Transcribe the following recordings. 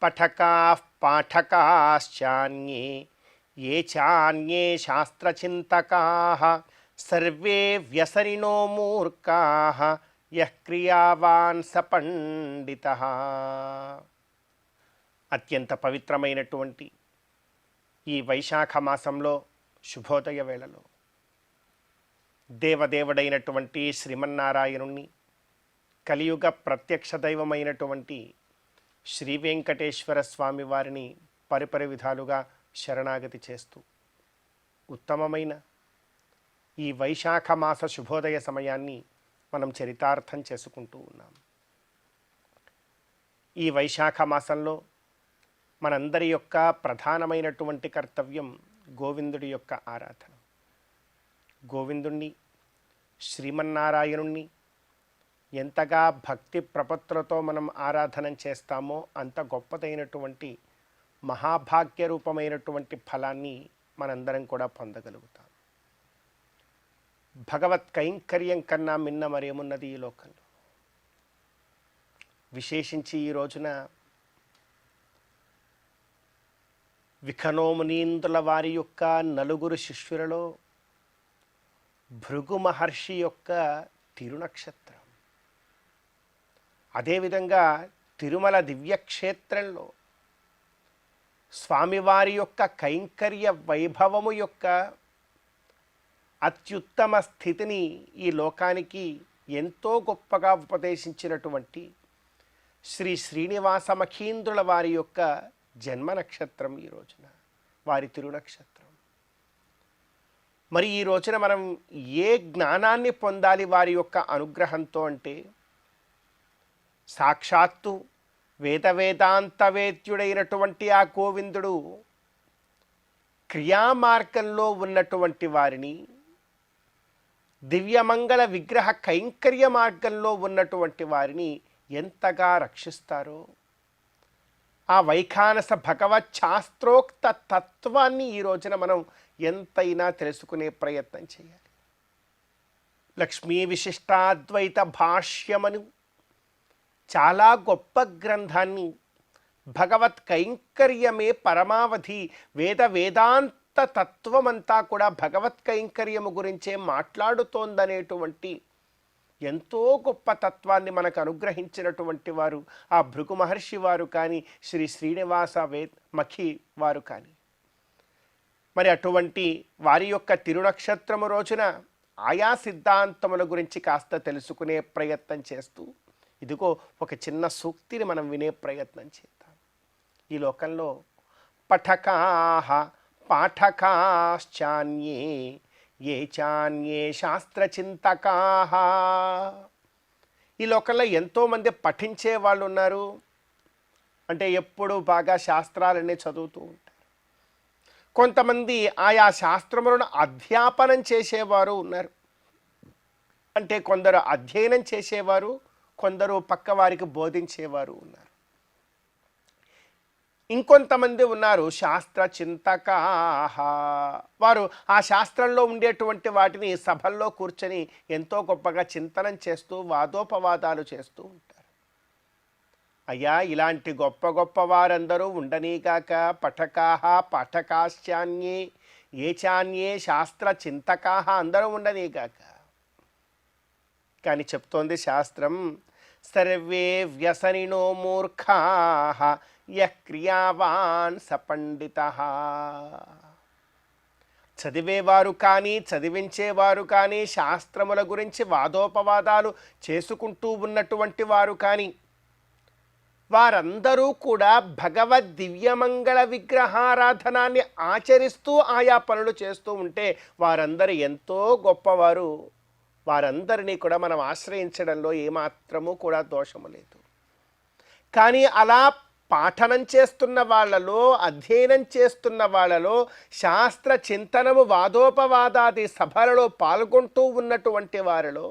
పఠకాః పాఠకాశ్చాన్యే ఏ చాన్యే శాస్త్రచింతకాః survey వ్యసనినో మూర్ఖాః యః క్రియావాన్ స పండితః. అత్యంత పవిత్రమైనటువంటి ఈ వైశాఖ మాసంలో శుభోదయ వేళలో దేవదేవుడైనటువంటి శ్రీమన్నారాయణుణ్ణి, కలియుగ ప్రత్యక్ష దైవమైనటువంటి శ్రీ వెంకటేశ్వర స్వామి వారిని పరిపరి విధాలుగా శరణాగతి చేస్తూ ఉత్తమమైన ఈ వైశాఖ మాస శుభోదయ సమయాన్ని మనం చరితార్థం చేసుకుంటూ ఉన్నాం. ఈ వైశాఖ మాసంలో మనందరి యొక్క ప్రధానమైనటువంటి కర్తవ్యం గోవిందుడి యొక్క ఆరాధన. గోవిందుణ్ణి, శ్రీమన్నారాయణుణ్ణి ఎంతగా భక్తి ప్రపత్తులతో మనం ఆరాధన చేస్తామో అంత గొప్పదైనటువంటి మహాభాగ్య రూపమైనటువంటి ఫలాన్ని మనందరం కూడా పొందగలుగుతాం. భగవత్ కైంకర్యం కన్నా మిన్న మరేమున్నది ఈ లోకంలో? విశేషించి ఈ రోజున విఖనోమునీంద్రుల వారి యొక్క నలుగురు శిష్యులలో భృగు మహర్షి యొక్క తిరునక్షత్రం, అదేవిధంగా తిరుమల దివ్యక్షేత్రంలో స్వామివారి యొక్క కైంకర్య వైభవము యొక్క అత్యుత్తమ స్థితిని ఈ లోకానికి ఎంతో గొప్పగా ఉపదేశించినటువంటి శ్రీ శ్రీనివాస మఖీంద్రుల వారి యొక్క జన్మ నక్షత్రం ఈ రోజున, వారి తిరునక్షత్రం. మరి ఈ రోజున మనం ఏ జ్ఞానాన్ని పొందాలి వారి యొక్క అనుగ్రహంతో అంటే, సాక్షాత్తు వేదాంతవేద్యుడైనటువంటి ఆ గోవిందుడు క్రియామార్గంలో ఉన్నటువంటి వారిని, దివ్యమంగళ విగ్రహ కైంకర్య మార్గంలో ఉన్నటువంటి వారిని ఎంతగా రక్షిస్తారో ఆ వైఖానస భగవత్ శాస్త్రోక్త తత్వాన్ని ఈ రోజున మనం ఎంతైనా తెలుసుకునే ప్రయత్నం చేయాలి. లక్ష్మీ విశిష్టాద్వైత భాష్యమను చాలా గొప్ప గ్రంథాన్ని, భగవత్ కైంకర్యమే పరమావధి, వేదాంత తత్వమంతా కూడా భగవత్ కైంకర్యము గురించే మాట్లాడుతోందనేటువంటి ఎంతో గొప్ప తత్వాన్ని మనకు అనుగ్రహించినటువంటి వారు ఆ భృగు మహర్షి వారు కానీ, శ్రీ శ్రీనివాస మఖి వారు కానీ. మరి అటువంటి వారి యొక్క తిరునక్షత్రము రోజున ఆయా సిద్ధాంతముల గురించి కాస్త తెలుసుకునే ప్రయత్నం చేస్తూ, ఇదిగో ఒక చిన్న సూక్తిని మనం వినే ప్రయత్నం చేద్దాం. ఈ లోకంలో పఠకాః పాఠకాశ్చాన్యే ఏ చాన్యే శాస్త్రచింతకాః. ఈ లోకంలో ఎంతోమంది పఠించే వాళ్ళు ఉన్నారు, అంటే ఎప్పుడు బాగా శాస్త్రాలన్నీ చదువుతూ ఉంటారు. కొంతమంది ఆయా శాస్త్రములను అధ్యాపనం చేసేవారు ఉన్నారు, అంటే కొందరు అధ్యయనం చేసేవారు, కొందరు పక్కవారికి బోధించేవారు ఉన్నారు. ఇంకొంతమంది ఉన్నారు శాస్త్ర చింతకాః. వారు ఆ శాస్త్రంలో ఉండేటువంటి వాటిని సభల్లో కూర్చొని ఎంతో గొప్పగా చింతనం చేస్తూ వాదోపవాదాలు చేస్తూ ఉంటారు. అయ్యా, ఇలాంటి గొప్ప గొప్ప వారందరూ ఉండనీగాక. పఠకాః పాఠకాశ్చాన్యే ఏ చాన్యే శాస్త్ర చింతకాః అందరూ ఉండనీగాక. కానీ చెప్తోంది శాస్త్రం, సర్వే వ్యసనినో మూర్ఖాః యః క్రియావాన్ స పండితః. చదివేవారు కానీ, చదివించేవారు కానీ, శాస్త్రముల గురించి వాదోపవాదాలు చేసుకుంటూ ఉన్నటువంటి వారు కానీ, వారందరూ కూడా భగవద్ దివ్యమంగళ విగ్రహారాధనాన్ని ఆచరిస్తూ ఆయా పనులు చేస్తూ ఉంటే వారందరూ ఎంతో గొప్పవారు. వారందరినీ కూడా మనం ఆశ్రయించడంలో ఏమాత్రము కూడా దోషము లేదు. కానీ అలా పాఠనం చేస్తున్న వాళ్ళలో, అధ్యయనం చేస్తున్న వాళ్ళలో, శాస్త్ర చింతనము వాదోపవాదాది సభలలో పాల్గొంటూ ఉన్నటువంటి వారిలో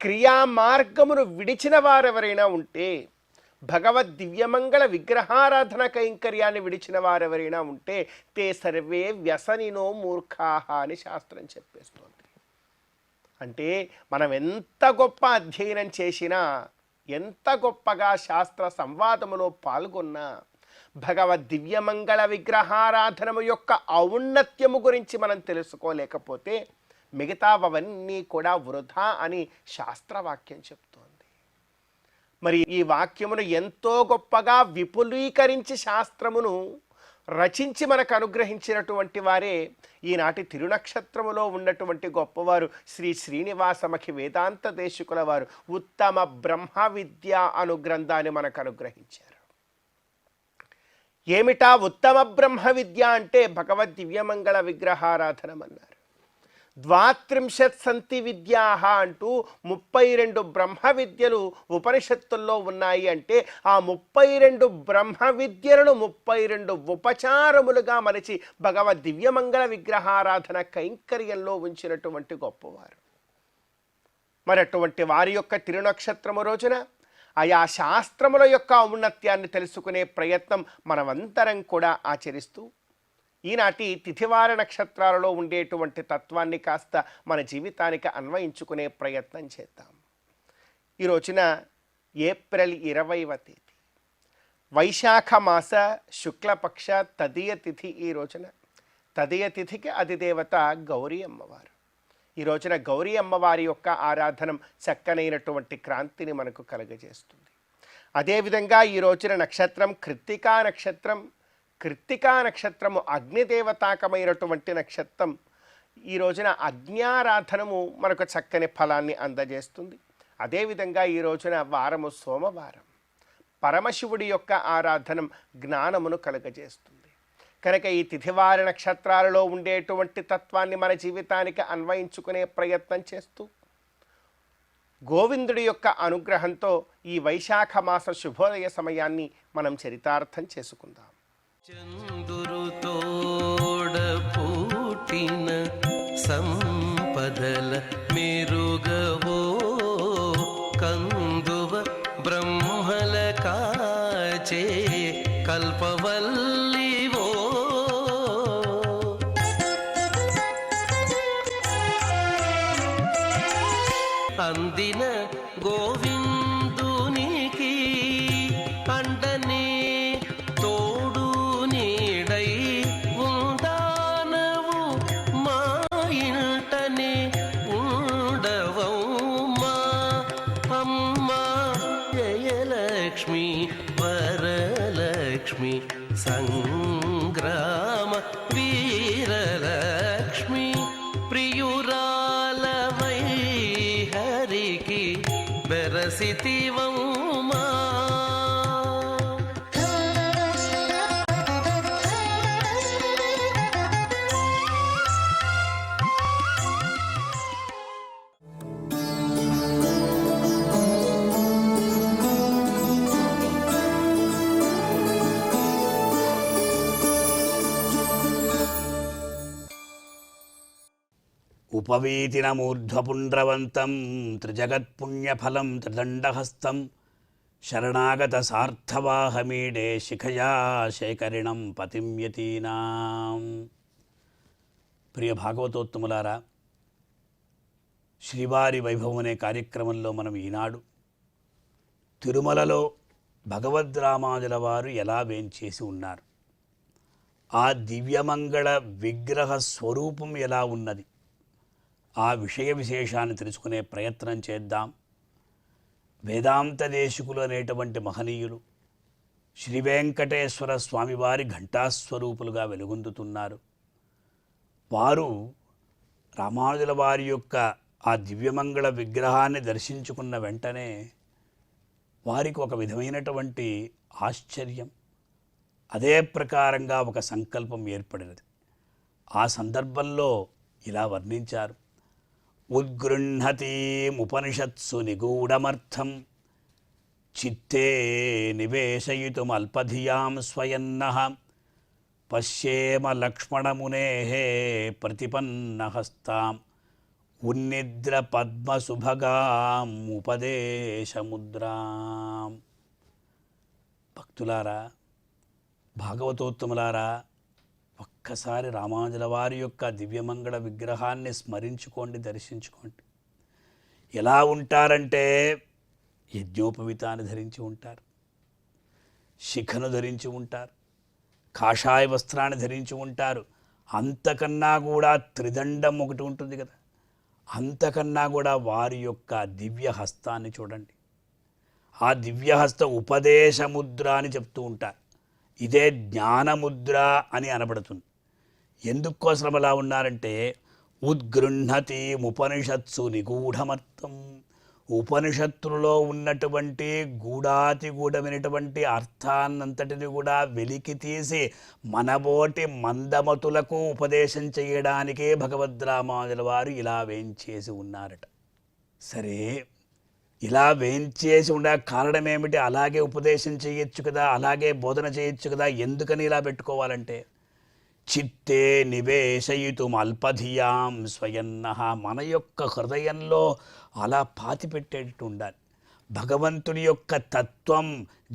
క్రియా మార్గమును విడిచిన వారెవరైనా ఉంటే, భగవద్ దివ్యమంగళ విగ్రహారాధన కైంకర్యాన్ని విడిచిన వారెవరైనా ఉంటే, తే సర్వే వ్యసనినో మూర్ఖాహ అని శాస్త్రం చెప్పేస్తోంది. అంటే మనం ఎంత గొప్ప అధ్యయనం చేసినా, ఎంత గొప్పగా శాస్త్ర సంవాదములో పాల్గొన్నా, భగవద్ దివ్యమంగళ విగ్రహారాధనము యొక్క ఔన్నత్యము గురించి మనం తెలుసుకోలేకపోతే మిగతావన్నీ కూడా వృధా అని శాస్త్రవాక్యం చెప్తోంది. మరి ఈ వాక్యమును ఎంతో గొప్పగా విపులీకరించి శాస్త్రమును రచించి మనకు అనుగ్రహించినటువంటి వారే ఈనాటి తిరునక్షత్రములో ఉన్నటువంటి గొప్పవారు శ్రీ శ్రీనివాసమఖి వేదాంత దేశికుల వారు. ఉత్తమ బ్రహ్మ విద్య అను గ్రంథాన్ని మనకు అనుగ్రహించారు. ఏమిటా ఉత్తమ బ్రహ్మ విద్య అంటే భగవద్ దివ్యమంగళ విగ్రహారాధనం అన్నారు. 32 సంతి విద్యాహ అంటూ 32 బ్రహ్మ విద్యలు ఉపనిషత్తుల్లో ఉన్నాయి. అంటే ఆ 32 బ్రహ్మ విద్యలను 32 ఉపచారములుగా మలిచి భగవద్ దివ్యమంగళ విగ్రహారాధన కైంకర్యంలో ఉంచినటువంటి గొప్పవారు. మరి అటువంటి వారి యొక్క తిరునక్షత్రము రోజున ఆయా శాస్త్రముల యొక్క ఔన్నత్యాన్ని తెలుసుకునే ప్రయత్నం మనమంతరం కూడా ఆచరిస్తూ ఈనాటి తిథివార నక్షత్రాలలో ఉండేటువంటి తత్వాన్ని కాస్త మన జీవితానికి అన్వయించుకునే ప్రయత్నం చేద్దాం. ఈ రోజున ఏప్రిల్ 20వ తేదీ వైశాఖ మాస శుక్లపక్ష తదియ తిథి. ఈ రోజున తదియ తిథికి అధిదేవత గౌరీ అమ్మవారు. ఈ రోజున గౌరీ అమ్మవారి యొక్క ఆరాధనం చక్కనైనటువంటి క్రాంతిని మనకు కలుగజేస్తుంది. అదేవిధంగా ఈ రోజున నక్షత్రం కృత్తికా నక్షత్రం. కృత్తికా నక్షత్రము అగ్నిదేవతాకమైనటువంటి నక్షత్రం. ఈ రోజున అగ్న్యారాధనము మనకు చక్కని ఫలాన్ని అందజేస్తుంది. అదేవిధంగా ఈ రోజున వారము సోమవారం. పరమశివుడి యొక్క ఆరాధనం జ్ఞానమును కలుగజేస్తుంది. కనుక ఈ తిథివార నక్షత్రాలలో ఉండేటువంటి తత్వాన్ని మన జీవితానికి అన్వయించుకునే ప్రయత్నం చేస్తూ గోవిందుడి యొక్క అనుగ్రహంతో ఈ వైశాఖ మాస శుభోదయ సమయాన్ని మనం చరితార్థం చేసుకుందాం. చందురుతోడ పూటిన సంపదల మెరుగవో కందువ బ్రహ్మల కాచే కల్పవల్లివో అందిన గోవిందునికి అండనే తోడు నీడై ఉందానవు మా ఇంటనే ఉండవమ్మా అమ్మా జయలక్ష్మి వరలక్ష్మి సంగ్రామ వీరలక్ష్మి ప్రియురాలవై హరికి బెరసితివమ్మా. ఉపవీతినమూర్ధ్వపుండ్రవంతం త్రిజగత్పుణ్యఫలం త్రిదండహస్తం శరణాగత సార్థవాహమీడే శిఖయా శేఖరిణం పతిం యతీనాం. ప్రియ భాగవతోత్తములారా, శ్రీవారి వైభవం అనే కార్యక్రమంలో మనం ఈనాడు తిరుమలలో భగవద్రామానుజుల వారు ఎలా వేంచేసి ఉన్నారు, ఆ దివ్యమంగళ విగ్రహ స్వరూపం ఎలా ఉన్నది, ఆ విషయ విశేషాన్ని తెలుసుకునే ప్రయత్నం చేద్దాం. వేదాంత దేశికులు అనేటువంటి మహనీయులు శ్రీ వెంకటేశ్వర స్వామివారి ఘంటాస్వరూపులుగా వెలుగొందుతున్నారు. వారు రామానుజుల వారి యొక్క ఆ దివ్యమంగళ విగ్రహాన్ని దర్శించుకున్న వెంటనే వారికి ఒక విధమైనటువంటి ఆశ్చర్యం, అదే ప్రకారంగా ఒక సంకల్పం ఏర్పడినది. ఆ సందర్భంలో ఇలా వర్ణించారు. ఉద్గృహ్ణతీముపనిషత్సు నిగూఢమర్థం చిత్తే నివేశయితుమల్పధియాం స్వయన్నః పశ్యేమ లక్ష్మణమునేః ప్రతిపన్నహస్తాం ఉన్నిద్ర పద్మశుభగాం ఉపదేశముద్రాం. భక్తులారా, భాగవతోత్తములారా, ఒక్కసారి రామానుజుల వారి యొక్క దివ్యమంగళ విగ్రహాన్ని స్మరించుకోండి, దర్శించుకోండి. ఎలా ఉంటారంటే యజ్ఞోపవీతాన్ని ధరించి ఉంటారు, శిఖను ధరించి ఉంటారు, కాషాయ వస్త్రాన్ని ధరించి ఉంటారు. అంతకన్నా కూడా త్రిదండం ఒకటి ఉంటుంది కదా, అంతకన్నా కూడా వారి యొక్క దివ్య హస్తాన్ని చూడండి. ఆ దివ్యహస్త ఉపదేశముద్ర అని చెప్తూ ఉంటారు. ఇదే జ్ఞానముద్ర అని అనబడుతుంది. ఎందుకోసం అలా ఉన్నారంటే ఉద్గృహ్ణతి ఉపనిషత్సు నిగూఢమర్థం. ఉపనిషత్తులలో ఉన్నటువంటి గూఢాతిగూఢమైనటువంటి అర్థాన్నంతటిని కూడా వెలికి తీసి మనబోటి మందమతులకు ఉపదేశం చేయడానికే భగవద్రామానుజుల వారు ఇలా వేంచేసి ఉన్నారట. సరే, ఇలా వేంచేసి ఉండే కారణం ఏమిటి? అలాగే ఉపదేశం చేయొచ్చు కదా, అలాగే బోధన చేయొచ్చు కదా. ఎందుకని ఇలా పెట్టుకోవాలంటే చిత్తే నివేశయితుం అల్పధియాం స్వయన్నః. మన యొక్క హృదయంలో అలా పాతిపెట్టేటట్టు ఉండాలి. భగవంతుని యొక్క తత్వం,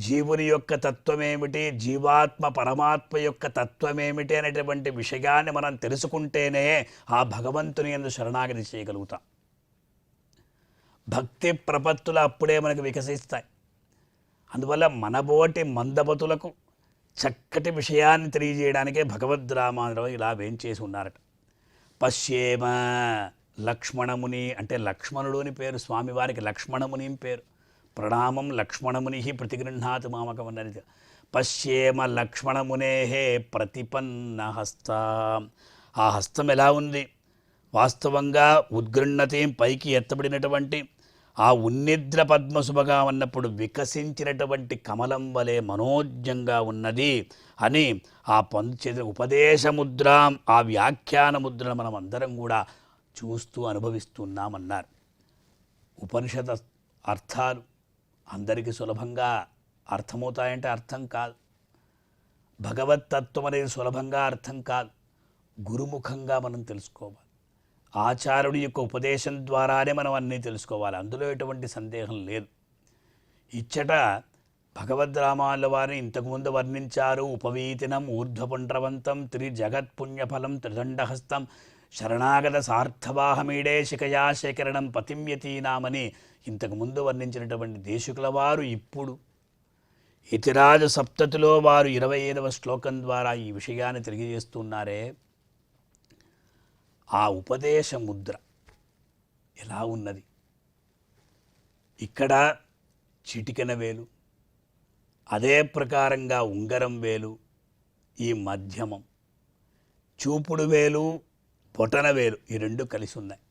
జీవుని యొక్క తత్వం ఏమిటి, జీవాత్మ పరమాత్మ యొక్క తత్వం ఏమిటి అనేటువంటి విషయాన్ని మనం తెలుసుకుంటేనే ఆ భగవంతుని యందు శరణాగతి చేయగలుగుతాం. భక్తి ప్రపత్తులు అప్పుడే మనకు వికసిస్తాయి. అందువల్ల మనబోటి మందమతులకు చక్కటి విషయాన్ని తెలియజేయడానికే భగవద్రామానుజులు ఇలా వేంచేసి ఉన్నారట. పశ్యేమ లక్ష్మణముని అంటే లక్ష్మణుడు అని పేరు స్వామివారికి, లక్ష్మణముని పేరు. ప్రణామం లక్ష్మణముని ప్రతిగృహ్ణాతు మామకం అన్నది. పశ్యేమ లక్ష్మణమునే ప్రతిపన్న హస్త. ఆ హస్తం ఎలా ఉంది? వాస్తవంగా ఉద్గృహ్ణతి పైకి ఎత్తబడినటువంటి ఆ ఉన్నిద్ర పద్మశుభగా ఉన్నప్పుడు వికసించినటువంటి కమలం వలె మనోజ్ఞంగా ఉన్నది అని ఆ పొందుచేసిన ఉపదేశముద్ర, ఆ వ్యాఖ్యాన ముద్రను మనం అందరం కూడా చూస్తూ అనుభవిస్తున్నామన్నారు. ఉపనిషత్ అర్థాలు అందరికీ సులభంగా అర్థమవుతాయంటే అర్థం కాదు. భగవత్తత్వం అనేది సులభంగా అర్థం కాదు. గురుముఖంగా మనం తెలుసుకోవాలి. ఆచార్యుడి యొక్క ఉపదేశం ద్వారానే మనం అన్నీ తెలుసుకోవాలి. అందులో ఎటువంటి సందేహం లేదు. ఇచ్చట భగవద్రామానుజుల వారిని ఇంతకుముందు వర్ణించారు. ఉపవీతినం ఊర్ధ్వపుండ్రవంతం త్రిజగత్పుణ్యఫలం త్రిదండహస్తం శరణాగత సార్థవాహమీడే శిఖయా శేఖరణం పతిమ్యతీనామని ఇంతకుముందు వర్ణించినటువంటి దేశికుల వారు ఇప్పుడు యతిరాజ సప్తతిలో వారు 25వ శ్లోకం ద్వారా ఈ విషయాన్ని తెలియజేస్తున్నారే. ఆ ఉపదేశ ముద్ర ఎలా ఉన్నది? ఇక్కడ చిటికెన వేలు, అదే ప్రకారంగా ఉంగరం వేలు, ఈ మధ్యమం, చూపుడు వేలు, బొటన వేలు, ఈ రెండు కలిసి ఉన్నాయి.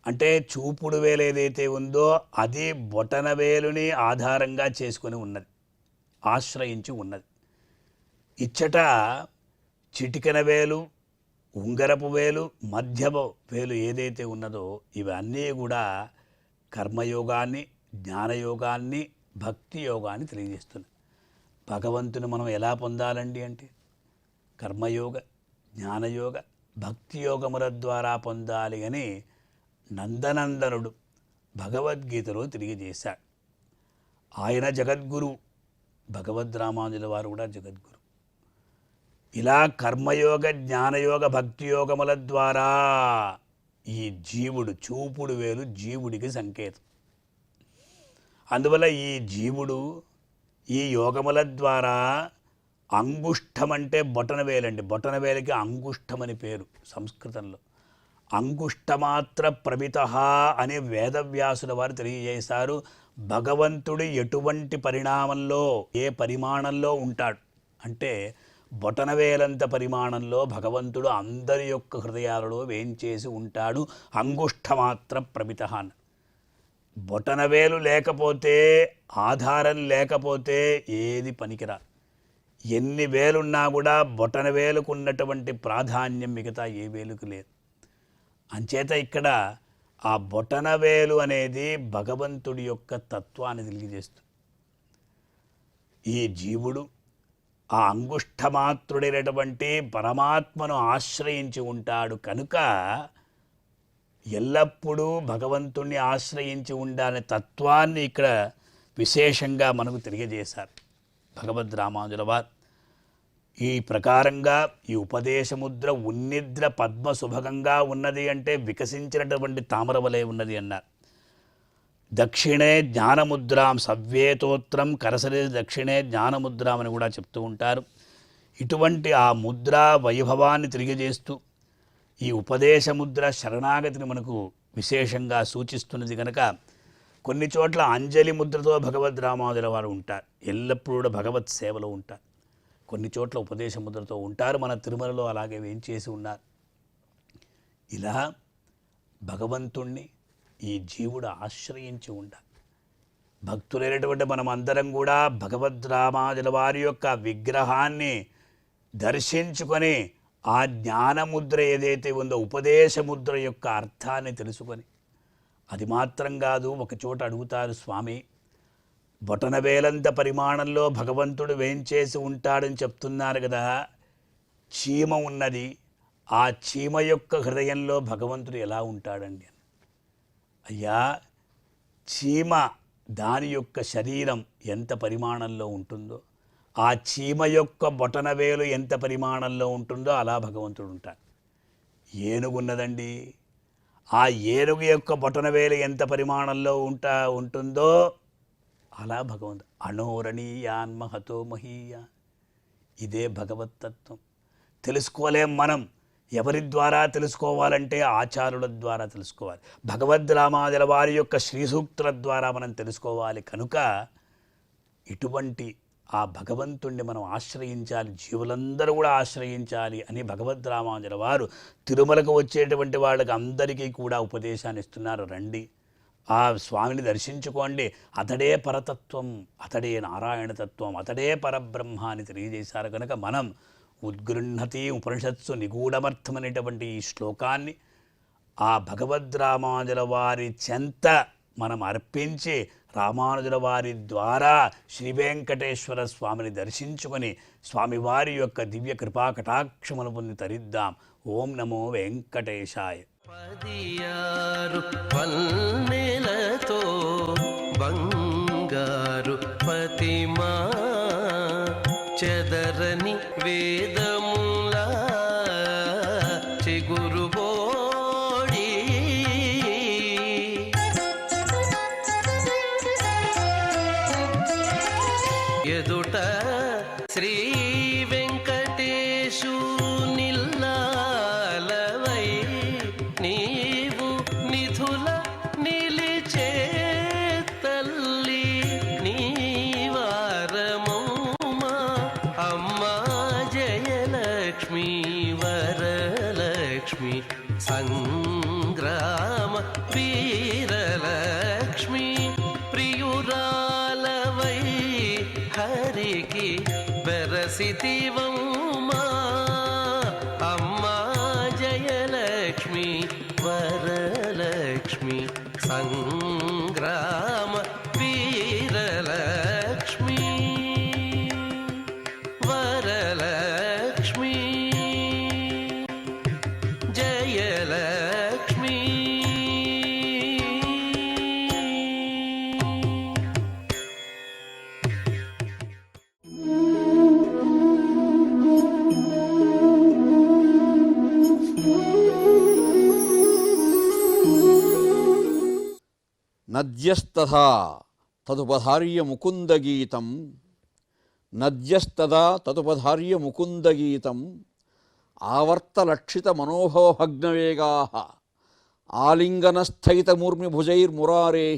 అంటే చూపుడు వేలు ఏదైతే ఉందో అది బొటన వేలుని ఆధారంగా చేసుకొని ఉన్నది, ఆశ్రయించి ఉన్నది. ఇచ్చట చిటికెన వేలు, ఉంగరపు వేలు, మధ్యమ వేలు ఏదైతే ఉన్నదో ఇవన్నీ కూడా కర్మయోగాన్ని, జ్ఞానయోగాన్ని, భక్తి యోగాన్ని తెలియజేస్తున్నాయి. భగవంతుని మనం ఎలా పొందాలండి అంటే కర్మయోగ, జ్ఞానయోగ, భక్తి యోగముల ద్వారా పొందాలి అని నందనందనుడు భగవద్గీతలో తెలియజేశాడు. ఆయన జగద్గురు, భగవద్రామానుజుల వారు కూడా జగద్గురు. ఇలా కర్మయోగ, జ్ఞానయోగ, భక్తి యోగముల ద్వారా ఈ జీవుడు, చూపుడు వేలు జీవుడికి సంకేతం. అందువల్ల ఈ జీవుడు ఈ యోగముల ద్వారా అంగుష్టం అంటే బొటన వేలండి. బొటన వేలకి అంగుష్టం అని పేరు సంస్కృతంలో. అంగుష్టమాత్ర ప్రమిత అనే వేదవ్యాసుల వారు తెలియజేశారు. భగవంతుడు ఎటువంటి పరిణామంలో, ఏ పరిమాణంలో ఉంటాడు అంటే బొటనవేలంత పరిమాణంలో భగవంతుడు అందరి యొక్క హృదయాలలో వేంచేసి ఉంటాడు. అంగుష్టమాత్ర ప్రమిత అన్న. బొటనవేలు లేకపోతే, ఆధారం లేకపోతే ఏది పనికిరా. ఎన్ని వేలున్నా కూడా బొటనవేలుకు ఉన్నటువంటి ప్రాధాన్యం మిగతా ఏ వేలుకు లేదు. అంచేత ఇక్కడ ఆ బొటనవేలు అనేది భగవంతుడి యొక్క తత్వాన్ని తెలియజేస్తుంది. ఈ జీవుడు ఆ అంగుష్టమాత్రుడైనటువంటి పరమాత్మను ఆశ్రయించి ఉంటాడు కనుక ఎల్లప్పుడూ భగవంతుణ్ణి ఆశ్రయించి ఉండాలనే తత్వాన్ని ఇక్కడ విశేషంగా మనకు తెలియజేశారు భగవద్ రామానుజుల వారు. ఈ ప్రకారంగా ఈ ఉపదేశముద్ర ఉన్నిద్ర పద్మ సుభగంగా ఉన్నది అంటే వికసించినటువంటి తామరవలే ఉన్నది అన్నారు. దక్షిణే జ్ఞానముద్రాం సవ్యేతోత్రం కరసరి దక్షిణే జ్ఞానముద్రాం అని కూడా చెప్తూ ఉంటారు. ఇటువంటి ఆ ముద్ర వైభవాన్ని తెలియజేస్తూ ఈ ఉపదేశముద్ర శరణాగతిని మనకు విశేషంగా సూచిస్తున్నది కనుక కొన్ని చోట్ల అంజలి ముద్రతో భగవద్ రామానుజుల వారు ఉంటారు. ఎల్లప్పుడూ కూడా భగవత్ సేవలో ఉంటారు. కొన్ని చోట్ల ఉపదేశ ముద్రతో ఉంటారు. మన తిరుమలలో అలాగే వేంచేసి ఉన్నారు. ఇలా భగవంతుణ్ణి ఈ జీవుడు ఆశ్రయించి ఉండాలి. భక్తులైనటువంటి మనం అందరం కూడా భగవద్ రామానుజుల వారి యొక్క విగ్రహాన్ని దర్శించుకొని ఆ జ్ఞానముద్ర ఏదైతే ఉందో ఉపదేశముద్ర యొక్క అర్థాన్ని తెలుసుకొని, అది మాత్రం కాదు, ఒక చోట అడుగుతారు స్వామి, బొటనవేలంత పరిమాణంలో భగవంతుడు వేంచేసి ఉంటాడని చెప్తున్నారు కదా, చీమ ఉన్నది, ఆ చీమ యొక్క హృదయంలో భగవంతుడు ఎలా ఉంటాడండి? అయ్యా, చీమ దాని యొక్క శరీరం ఎంత పరిమాణంలో ఉంటుందో, ఆ చీమ యొక్క బొటనవేలు ఎంత పరిమాణంలో ఉంటుందో అలా భగవంతుడు ఉంటాడు. ఏనుగు ఉన్నదండి, ఆ ఏనుగు యొక్క బొటనవేలు ఎంత పరిమాణంలో ఉంటుందో అలా భగవంతుడు. అణోరణీయాన్ మహతో మహీయ. ఇదే భగవత్తత్వం. తెలుసుకోలేం మనం. ఎవరి ద్వారా తెలుసుకోవాలంటే ఆచారుల ద్వారా తెలుసుకోవాలి. భగవద్ రామానుజుల వారి యొక్క శ్రీసూక్తుల ద్వారా మనం తెలుసుకోవాలి. కనుక ఇటువంటి ఆ భగవంతుణ్ణి మనం ఆశ్రయించాలి, జీవులందరూ కూడా ఆశ్రయించాలి అని భగవద్ రామానుజుల వారు తిరుమలకు వచ్చేటువంటి వాళ్ళకి అందరికీ కూడా ఉపదేశాన్ని ఇస్తున్నారు. రండి, ఆ స్వామిని దర్శించుకోండి, అతడే పరతత్వం, అతడే నారాయణతత్వం, అతడే పరబ్రహ్మ అని తెలియజేశారు. కనుక మనం ఉద్గృహతి ఉపనిషత్సు నిగూఢమర్థమనేటువంటి ఈ శ్లోకాన్ని ఆ భగవద్ రామానుజుల వారి చెంత మనం అర్పించి రామానుజుల వారి ద్వారా శ్రీ వెంకటేశ్వర స్వామిని దర్శించుకొని స్వామివారి యొక్క దివ్య కృపా కటాక్షమును పొంది తరిద్దాం. ఓం నమో వెంకటేశాయ. 16 పన్నెలతో బంగారు పతిమా చెదరని వేదములా చిగురుబోడి ఎదుట శ్రీ వెంకటేశు నిల్లాలవై నీవు నిధుల నిలిచే తల్లి నీవారమౌమా అమ్మా జయలక్ష్మి వరలక్ష్మి సంగ్రామ వీరలక్ష్మి ప్రియురాలవై హరికి వెరసితివౌమా అమ్మా జయలక్ష్మి వరలక్ష్మి సంగ్రామ వీరలక్ష్మి వరలక్ష్మి జయలక్ష్మి. నద్యస్తథా తదుపధార్య ముకుందగీతం, నద్యస్తదా తదుపధార్య ముకుందగీతం ఆవర్తలక్షిత మనోభవభగ్నవేగా ఆలింగనస్థైతమూర్మిభుజైర్మురారే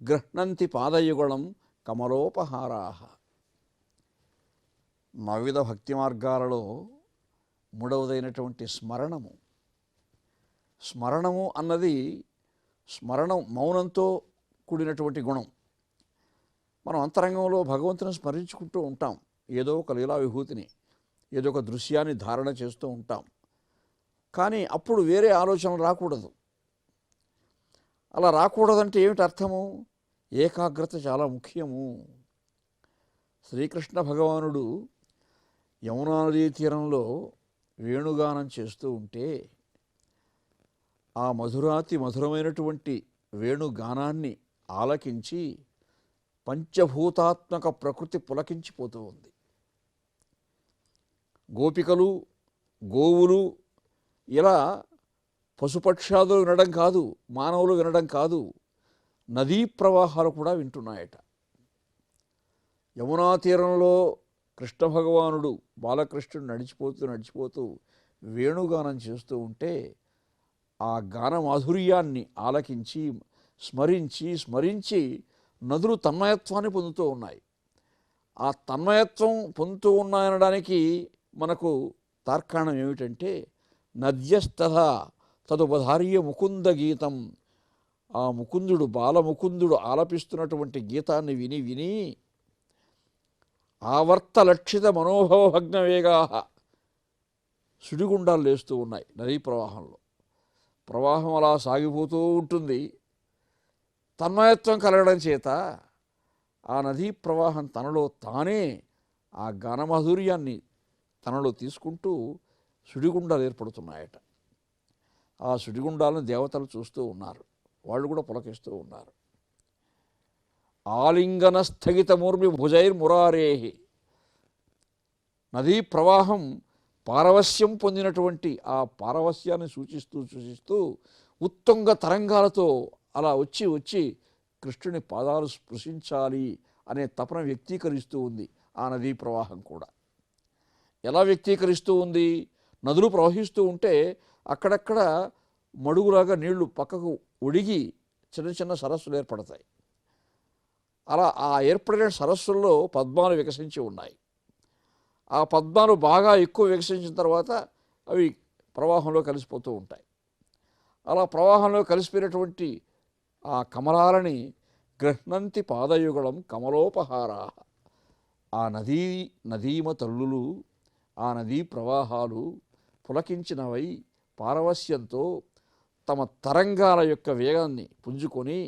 గృహ్ణంతి పాదయుగళం కమలోపహారా. నవవిధ భక్తి మార్గాలలో మూడవదైనటువంటి స్మరణము. స్మరణము అన్నది స్మరణం మౌనంతో కూడినటువంటి గుణం. మనం అంతరంగంలో భగవంతుని స్మరించుకుంటూ ఉంటాం. ఏదో ఒక లీలా విభూతిని, ఏదో ఒక దృశ్యాన్ని ధారణ చేస్తూ ఉంటాం. కానీ అప్పుడు వేరే ఆలోచనలు రాకూడదు. అలా రాకూడదంటే ఏమిటి అర్థము? ఏకాగ్రత చాలా ముఖ్యము. శ్రీకృష్ణ భగవానుడు యమునా నదీ తీరంలో వేణుగానం చేస్తూ ఉంటే ఆ మధురాతి మధురమైనటువంటి వేణుగానాన్ని ఆలకించి పంచభూతాత్మక ప్రకృతి పులకించిపోతూ ఉంది. గోపికలు, గోవులు ఇలా పశుపక్షాదులు వినడం కాదు, మానవులు వినడం కాదు, నదీ ప్రవాహాలు కూడా వింటున్నాయట. యమునా తీరంలో కృష్ణ భగవానుడు బాలకృష్ణుడు నడిచిపోతూ వేణుగానం చేస్తూ ఉంటే ఆ గాన మాధుర్యాన్ని ఆలకించి స్మరించి నదులు తన్మయత్వాన్ని పొందుతూ ఉన్నాయి. ఆ తన్మయత్వం పొందుతూ ఉన్నాయనడానికి మనకు తార్కాణం ఏమిటంటే నద్యస్తథా తదుపధార్య ముకుంద గీతం. ఆ ముకుందుడు బాలముకుందుడు ఆలపిస్తున్నటువంటి గీతాన్ని విని విని ఆవర్తలక్షిత మనోభవభగ్నవేగా సుడిగుండాలు లేస్తూ ఉన్నాయి నదీ ప్రవాహంలో. ప్రవాహం అలా సాగిపోతూ ఉంటుంది. తన్మయత్వం కలగడం చేత ఆ నదీ ప్రవాహం తనలో తానే ఆ గానమాధుర్యాన్ని తనలో తీసుకుంటూ సుడిగుండాలు ఏర్పడుతున్నాయట. ఆ సుడిగుండాలను దేవతలు చూస్తూ ఉన్నారు, వాళ్ళు కూడా పులకిస్తూ ఉన్నారు. ఆలింగన స్థగిత మూర్మి భుజైర్మురారేహి. నదీ ప్రవాహం పారవస్యం పొందినటువంటి ఆ పారవస్యాన్ని సూచిస్తూ ఉత్తుంగ తరంగాలతో అలా వచ్చి కృష్ణుని పాదాలు స్పృశించాలి అనే తపన వ్యక్తీకరిస్తూ ఉంది ఆ నదీ ప్రవాహం కూడా. ఎలా వ్యక్తీకరిస్తూ ఉంది? నదులు ప్రవహిస్తూ ఉంటే అక్కడక్కడ మడుగులాగా నీళ్లు పక్కకు ఒడిగి చిన్న చిన్న సరస్సులు ఏర్పడతాయి. అలా ఆ ఏర్పడిన సరస్సుల్లో పద్మాలు వికసించి ఉన్నాయి. ఆ పద్మాలు బాగా ఎక్కువ వికసించిన తర్వాత అవి ప్రవాహంలో కలిసిపోతూ ఉంటాయి. అలా ప్రవాహంలో కలిసిపోయినటువంటి ఆ కమలాలని గృహ్ణంతి పాదయుగళం కమలోపహారా. ఆ నదీమ తల్లులు, ఆ నదీ ప్రవాహాలు పులకించినవై పారవస్యంతో తమ తరంగాల యొక్క వేగాన్ని పుంజుకొని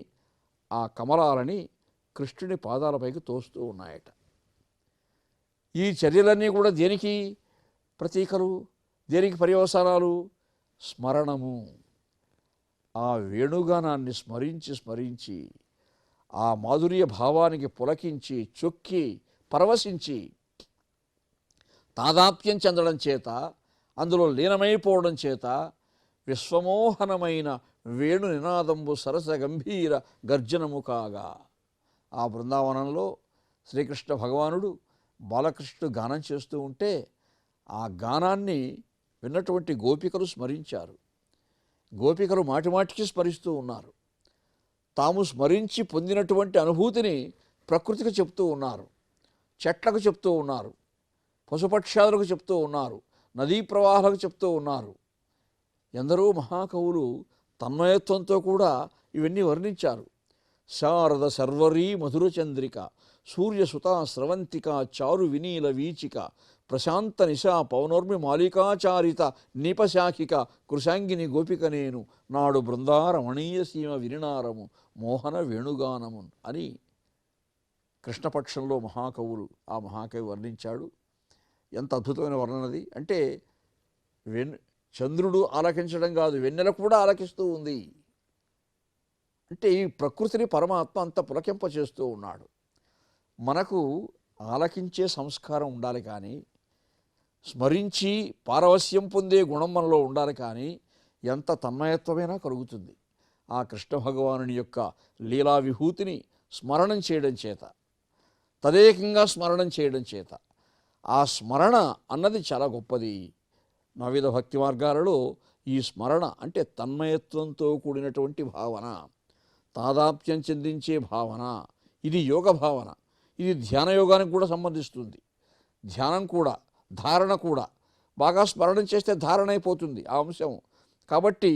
ఆ కమలాలని కృష్ణుని పాదాలపైకి తోస్తూ ఉన్నాయట. ఈ చర్యలన్నీ కూడా దేనికి ప్రతీకలు, దేనికి పర్యవసానాలు? స్మరణము. ఆ వేణుగానాన్ని స్మరించి ఆ మాధుర్య భావానికి పులకించి చొక్కి పరవశించి తాదాప్యం చెందడం చేత, అందులో లీనమైపోవడం చేత విశ్వమోహనమైన వేణు నినాదంబు సరస గంభీర గర్జనము కాగా. ఆ బృందావనంలో శ్రీకృష్ణ భగవానుడు బాలకృష్ణుడు గానం చేస్తూ ఉంటే ఆ గానాన్ని విన్నటువంటి గోపికలు స్మరించారు. గోపికలు మాటిమాటికి స్మరిస్తూ ఉన్నారు. తాము స్మరించి పొందినటువంటి అనుభూతిని ప్రకృతికి చెప్తూ ఉన్నారు, చెట్లకు చెప్తూ ఉన్నారు, పశుపక్షాదులకు చెప్తూ ఉన్నారు, నదీ ప్రవాహాలకు చెప్తూ ఉన్నారు. ఎందరో మహాకవులు తన్మయత్వంతో కూడా ఇవన్నీ వర్ణించారు. శారద సర్వరీ మధురచంద్రిక, సూర్యసుతా స్రవంతిక, చారు వినీల వీచిక, ప్రశాంత నిశా పౌనర్మి మాలికాచారిత నీపశాఖిక, కృశాంగిని గోపిక నేను, నాడు బృందారమణీయ సీమ వినినారము మోహన వేణుగానము అని కృష్ణపక్షంలో మహాకవులు ఆ మహాకవి వర్ణించాడు. ఎంత అద్భుతమైన వర్ణనది అంటే చంద్రుడు ఆలకించడం కాదు, వెన్నెల కూడా ఆలకిస్తూ ఉంది. అంటే ఈ ప్రకృతిని పరమాత్మ అంత పులకింపచేస్తూ ఉన్నాడు. మనకు ఆలకించే సంస్కారం ఉండాలి, కానీ స్మరించి పారవస్యం పొందే గుణం మనలో ఉండాలి. కానీ ఎంత తన్మయత్వమైనా కలుగుతుంది ఆ కృష్ణ భగవానుని యొక్క లీలా విభూతిని స్మరణం చేయడం చేత, తదేకంగా స్మరణం చేయడం చేత. ఆ స్మరణ అన్నది చాలా గొప్పది. నవవిధ భక్తి మార్గాలలో ఈ స్మరణ అంటే తన్మయత్వంతో కూడినటువంటి భావన, తాదాప్యం చెందించే భావన, ఇది యోగ భావన. ఇది ధ్యాన యోగానికి కూడా సంబంధిస్తుంది. ధ్యానం కూడా, ధారణ కూడా. బాగా స్మరణం చేస్తే ధారణ అయిపోతుంది ఆ అంశం. కాబట్టి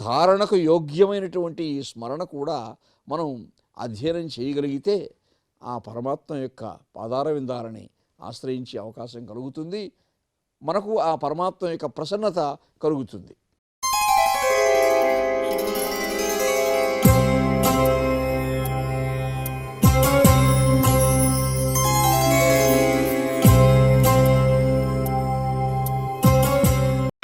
ధారణకు యోగ్యమైనటువంటి ఈ స్మరణ కూడా మనం అధ్యయనం చేయగలిగితే ఆ పరమాత్మ యొక్క పాదార విందాలని ఆశ్రయించే అవకాశం కలుగుతుంది. మనకు ఆ పరమాత్మ యొక్క ప్రసన్నత కలుగుతుంది.